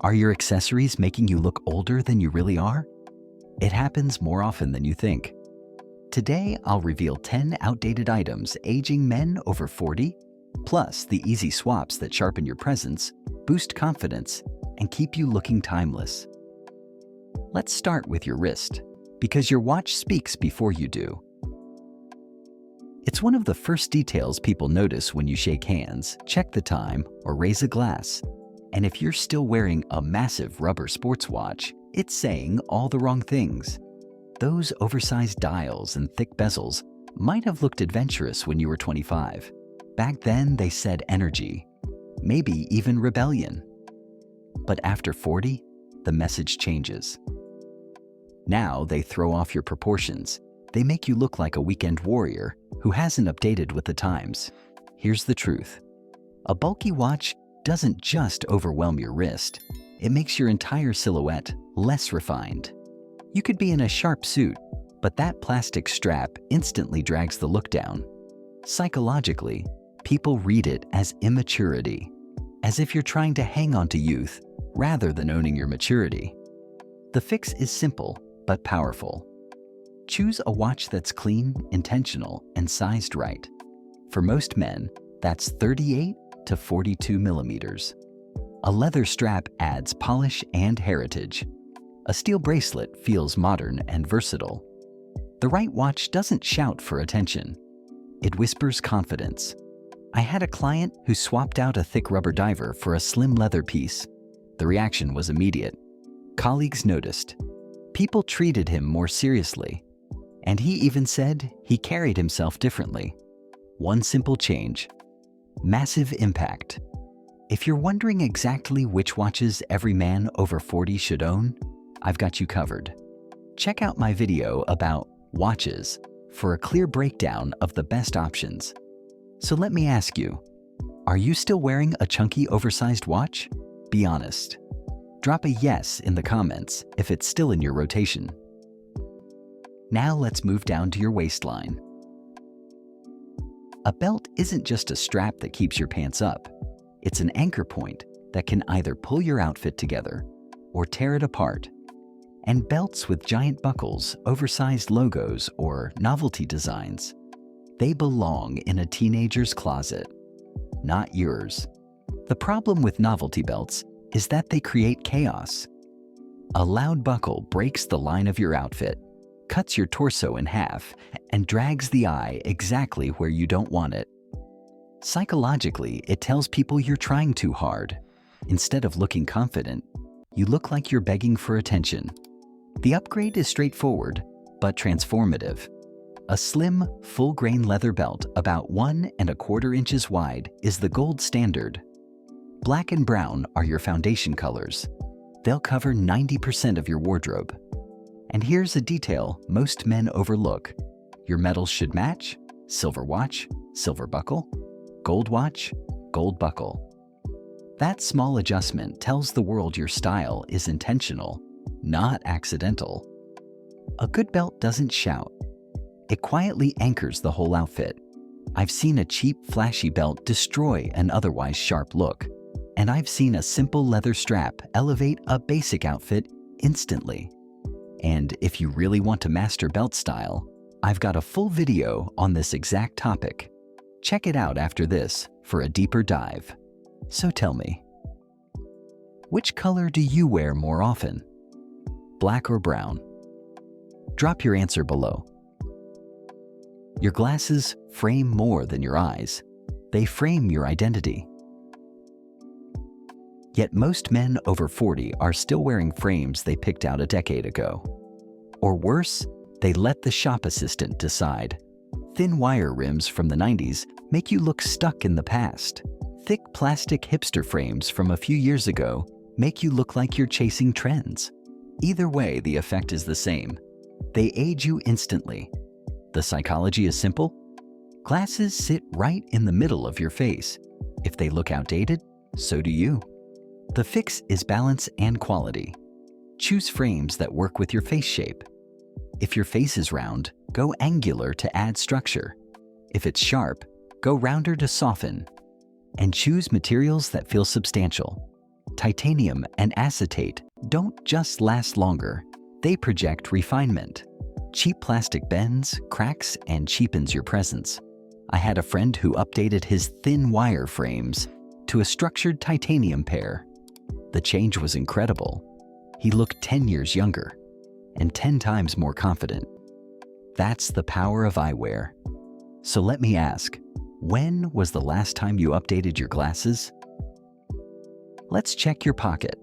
Are your accessories making you look older than you really are? It happens more often than you think. Today, I'll reveal 10 outdated items aging men over 40, plus the easy swaps that sharpen your presence, boost confidence, and keep you looking timeless. Let's start with your wrist, because your watch speaks before you do. It's one of the first details people notice when you shake hands, check the time, or raise a glass. And if you're still wearing a massive rubber sports watch, it's saying all the wrong things. Those oversized dials and thick bezels might have looked adventurous when you were 25. Back then, they said energy, maybe even rebellion. But after 40, the message changes. Now they throw off your proportions. They make you look like a weekend warrior who hasn't updated with the times. Here's the truth. A bulky watch doesn't just overwhelm your wrist. It makes your entire silhouette less refined. You could be in a sharp suit, but that plastic strap instantly drags the look down. Psychologically, people read it as immaturity, as if you're trying to hang on to youth rather than owning your maturity. The fix is simple but powerful. Choose a watch that's clean, intentional, and sized right. For most men, that's 38 to 42 millimeters. A leather strap adds polish and heritage. A steel bracelet feels modern and versatile. The right watch doesn't shout for attention. It whispers confidence. I had a client who swapped out a thick rubber diver for a slim leather piece. The reaction was immediate. Colleagues noticed. People treated him more seriously. And he even said he carried himself differently. One simple change. Massive impact. If you're wondering exactly which watches every man over 40 should own, I've got you covered. Check out my video about watches for a clear breakdown of the best options. So let me ask you, are you still wearing a chunky oversized watch? Be honest. Drop a yes in the comments if it's still in your rotation. Now let's move down to your waistline. A belt isn't just a strap that keeps your pants up. It's an anchor point that can either pull your outfit together or tear it apart. And belts with giant buckles, oversized logos, or novelty designs, they belong in a teenager's closet, not yours. The problem with novelty belts is that they create chaos. A loud buckle breaks the line of your outfit, cuts your torso in half, and drags the eye exactly where you don't want it. Psychologically, it tells people you're trying too hard. Instead of looking confident, you look like you're begging for attention. The upgrade is straightforward, but transformative. A slim, full-grain leather belt about 1¼ inches wide is the gold standard. Black and brown are your foundation colors. They'll cover 90% of your wardrobe. And here's a detail most men overlook. Your metals should match: silver watch, silver buckle; gold watch, gold buckle. That small adjustment tells the world your style is intentional, not accidental. A good belt doesn't shout. It quietly anchors the whole outfit. I've seen a cheap, flashy belt destroy an otherwise sharp look. And I've seen a simple leather strap elevate a basic outfit instantly. And if you really want to master belt style, I've got a full video on this exact topic. Check it out after this for a deeper dive. So tell me, which color do you wear more often? Black or brown? Drop your answer below. Your glasses frame more than your eyes. They frame your identity. Yet most men over 40 are still wearing frames they picked out a decade ago. Or worse, they let the shop assistant decide. Thin wire rims from the 90s make you look stuck in the past. Thick plastic hipster frames from a few years ago make you look like you're chasing trends. Either way, the effect is the same. They age you instantly. The psychology is simple. Glasses sit right in the middle of your face. If they look outdated, so do you. The fix is balance and quality. Choose frames that work with your face shape. If your face is round, go angular to add structure. If it's sharp, go rounder to soften. And choose materials that feel substantial. Titanium and acetate don't just last longer, they project refinement. Cheap plastic bends, cracks, and cheapens your presence. I had a friend who updated his thin wire frames to a structured titanium pair. The change was incredible. He looked 10 years younger and 10 times more confident. That's the power of eyewear. So let me ask, when was the last time you updated your glasses? Let's check your pocket.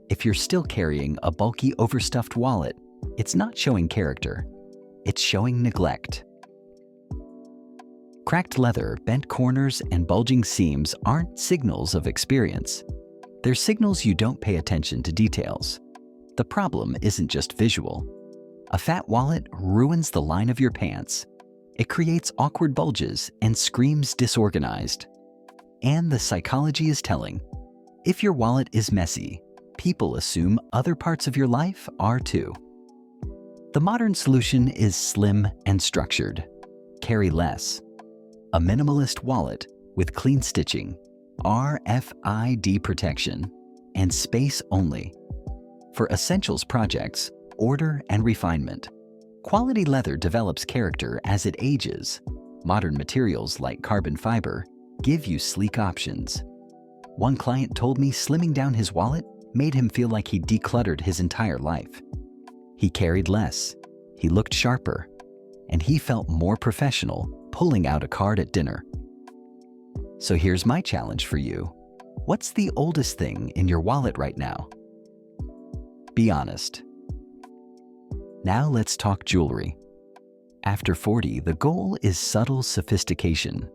If you're still carrying a bulky, overstuffed wallet, it's not showing character. It's showing neglect. Cracked leather, bent corners, and bulging seams aren't signals of experience. They're signals you don't pay attention to details. The problem isn't just visual. A fat wallet ruins the line of your pants. It creates awkward bulges and screams disorganized. And the psychology is telling. If your wallet is messy, people assume other parts of your life are too. The modern solution is slim and structured. Carry less. A minimalist wallet with clean stitching, RFID protection, and space only. For essentials projects, order and refinement. Quality leather develops character as it ages. Modern materials like carbon fiber give you sleek options. One client told me slimming down his wallet made him feel like he decluttered his entire life. He carried less, he looked sharper, and he felt more professional pulling out a card at dinner. So here's my challenge for you. What's the oldest thing in your wallet right now? Be honest. Now let's talk jewelry. After 40, the goal is subtle sophistication,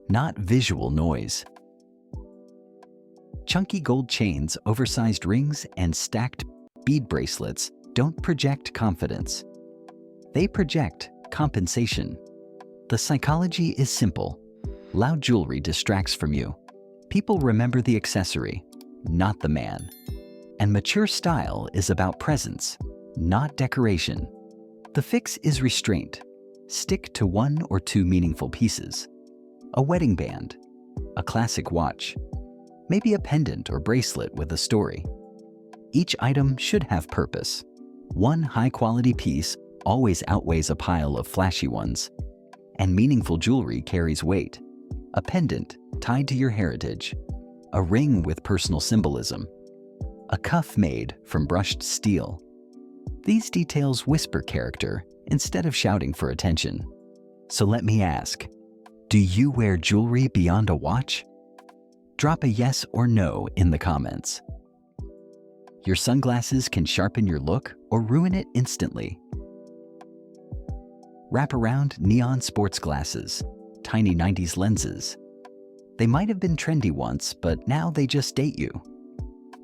not visual noise. Chunky gold chains, oversized rings, and stacked bead bracelets don't project confidence. They project compensation. The psychology is simple. Loud jewelry distracts from you. People remember the accessory, not the man. And mature style is about presence, not decoration. The fix is restraint. Stick to 1 or 2 meaningful pieces. A wedding band, a classic watch, maybe a pendant or bracelet with a story. Each item should have purpose. One high-quality piece always outweighs a pile of flashy ones. And meaningful jewelry carries weight. A pendant tied to your heritage. A ring with personal symbolism. A cuff made from brushed steel. These details whisper character instead of shouting for attention. So let me ask, do you wear jewelry beyond a watch? Drop a yes or no in the comments. Your sunglasses can sharpen your look or ruin it instantly. Wraparound neon sports glasses, tiny 90s lenses. They might have been trendy once, but now they just date you.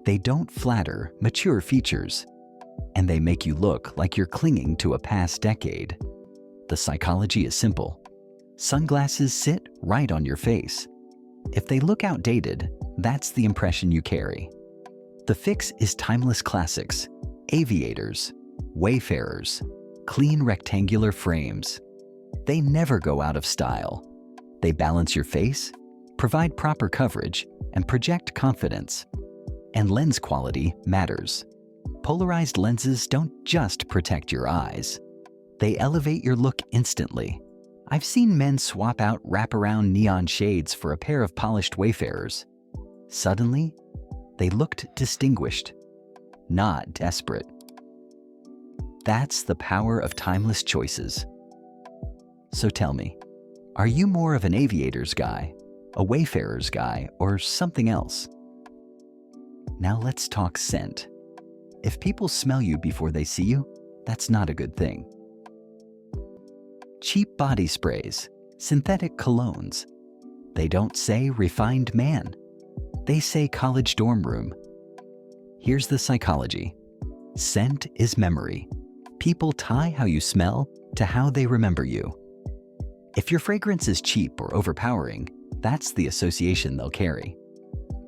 They don't flatter mature features, and they make you look like you're clinging to a past decade. The psychology is simple. Sunglasses sit right on your face. If they look outdated, that's the impression you carry. The fix is timeless classics, aviators, wayfarers, clean rectangular frames. They never go out of style. They balance your face, provide proper coverage, and project confidence. And lens quality matters. Polarized lenses don't just protect your eyes. They elevate your look instantly. I've seen men swap out wraparound neon shades for a pair of polished wayfarers. Suddenly, they looked distinguished, not desperate. That's the power of timeless choices. So tell me, are you more of an aviator's guy, a wayfarer's guy, or something else? Now let's talk scent. If people smell you before they see you, that's not a good thing. Cheap body sprays, synthetic colognes. They don't say refined man. They say college dorm room. Here's the psychology. Scent is memory. People tie how you smell to how they remember you. If your fragrance is cheap or overpowering, that's the association they'll carry.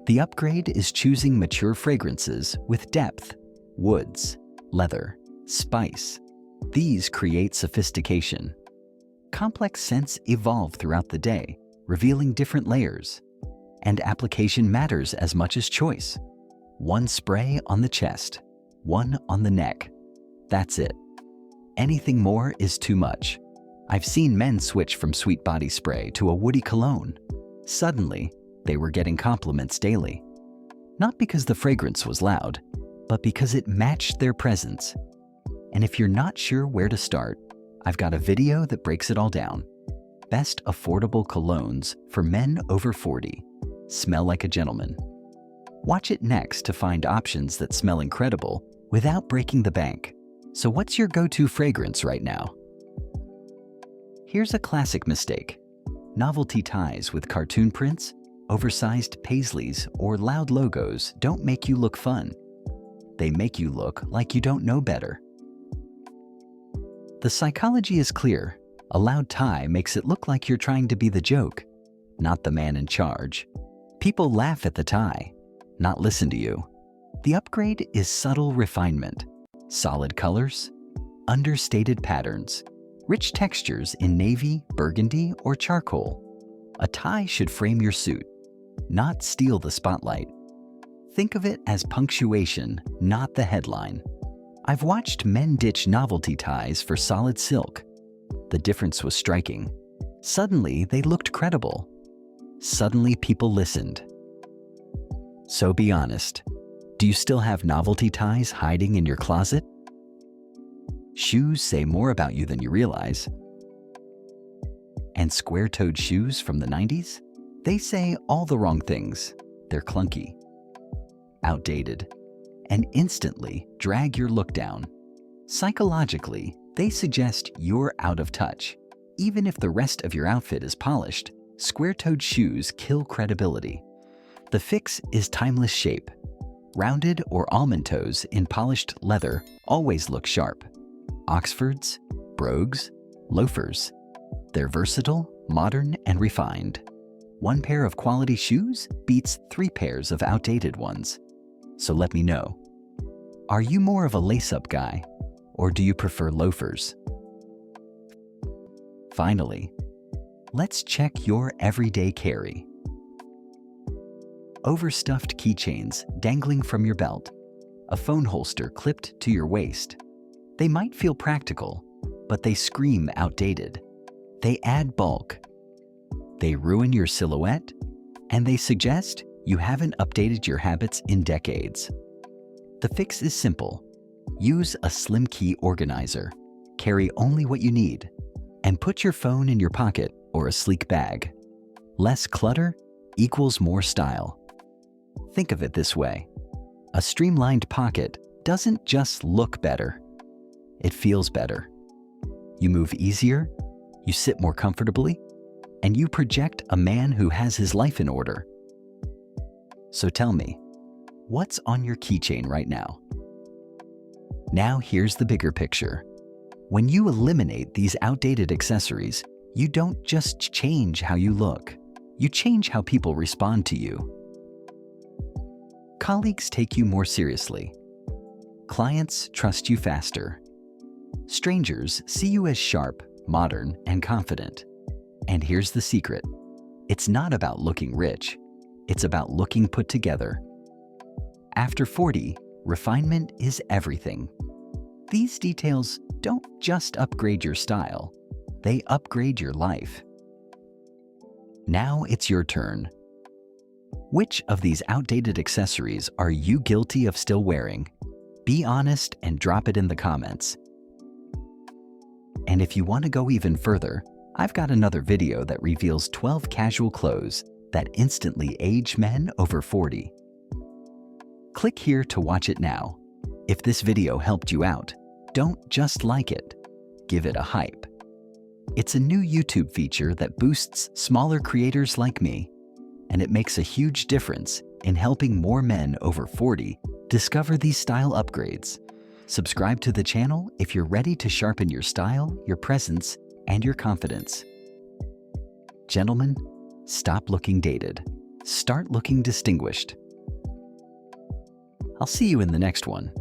The upgrade is choosing mature fragrances with depth, woods, leather, spice. These create sophistication. Complex scents evolve throughout the day, revealing different layers. And application matters as much as choice. One spray on the chest, one on the neck. That's it. Anything more is too much. I've seen men switch from sweet body spray to a woody cologne. Suddenly, they were getting compliments daily. Not because the fragrance was loud, but because it matched their presence. And if you're not sure where to start, I've got a video that breaks it all down. Best affordable colognes for men over 40. Smell like a gentleman. Watch it next to find options that smell incredible without breaking the bank. So what's your go-to fragrance right now? Here's a classic mistake. Novelty ties with cartoon prints, oversized paisleys, or loud logos don't make you look fun. They make you look like you don't know better. The psychology is clear. A loud tie makes it look like you're trying to be the joke, not the man in charge. People laugh at the tie, not listen to you. The upgrade is subtle refinement. Solid colors, understated patterns, rich textures in navy, burgundy, or charcoal. A tie should frame your suit, not steal the spotlight. Think of it as punctuation, not the headline. I've watched men ditch novelty ties for solid silk. The difference was striking. Suddenly, they looked credible. Suddenly, people listened. So be honest. Do you still have novelty ties hiding in your closet? Shoes say more about you than you realize. And square-toed shoes from the 90s? They say all the wrong things. They're clunky, outdated, and instantly drag your look down. Psychologically, they suggest you're out of touch. Even if the rest of your outfit is polished, square-toed shoes kill credibility. The fix is timeless shape. Rounded or almond toes in polished leather always look sharp. Oxfords, brogues, loafers. They're versatile, modern, and refined. One pair of quality shoes beats 3 pairs of outdated ones. So let me know. Are you more of a lace-up guy, or do you prefer loafers? Finally, let's check your everyday carry. Overstuffed keychains dangling from your belt, a phone holster clipped to your waist. They might feel practical, but they scream outdated. They add bulk. They ruin your silhouette, and they suggest you haven't updated your habits in decades. The fix is simple. Use a slim key organizer. Carry only what you need, and put your phone in your pocket or a sleek bag. Less clutter equals more style. Think of it this way. A streamlined pocket doesn't just look better. It feels better. You move easier, you sit more comfortably, and you project a man who has his life in order. So tell me, what's on your keychain right now? Now here's the bigger picture. When you eliminate these outdated accessories, you don't just change how you look. You change how people respond to you. Colleagues take you more seriously. Clients trust you faster. Strangers see you as sharp, modern, and confident. And here's the secret. It's not about looking rich. It's about looking put together. After 40, refinement is everything. These details don't just upgrade your style, they upgrade your life. Now it's your turn. Which of these outdated accessories are you guilty of still wearing? Be honest and drop it in the comments. And if you want to go even further, I've got another video that reveals 12 casual clothes that instantly age men over 40. Click here to watch it now. If this video helped you out, don't just like it, give it a hype. It's a new YouTube feature that boosts smaller creators like me, and it makes a huge difference in helping more men over 40 discover these style upgrades. Subscribe to the channel if you're ready to sharpen your style, your presence, and your confidence. Gentlemen, stop looking dated. Start looking distinguished. I'll see you in the next one.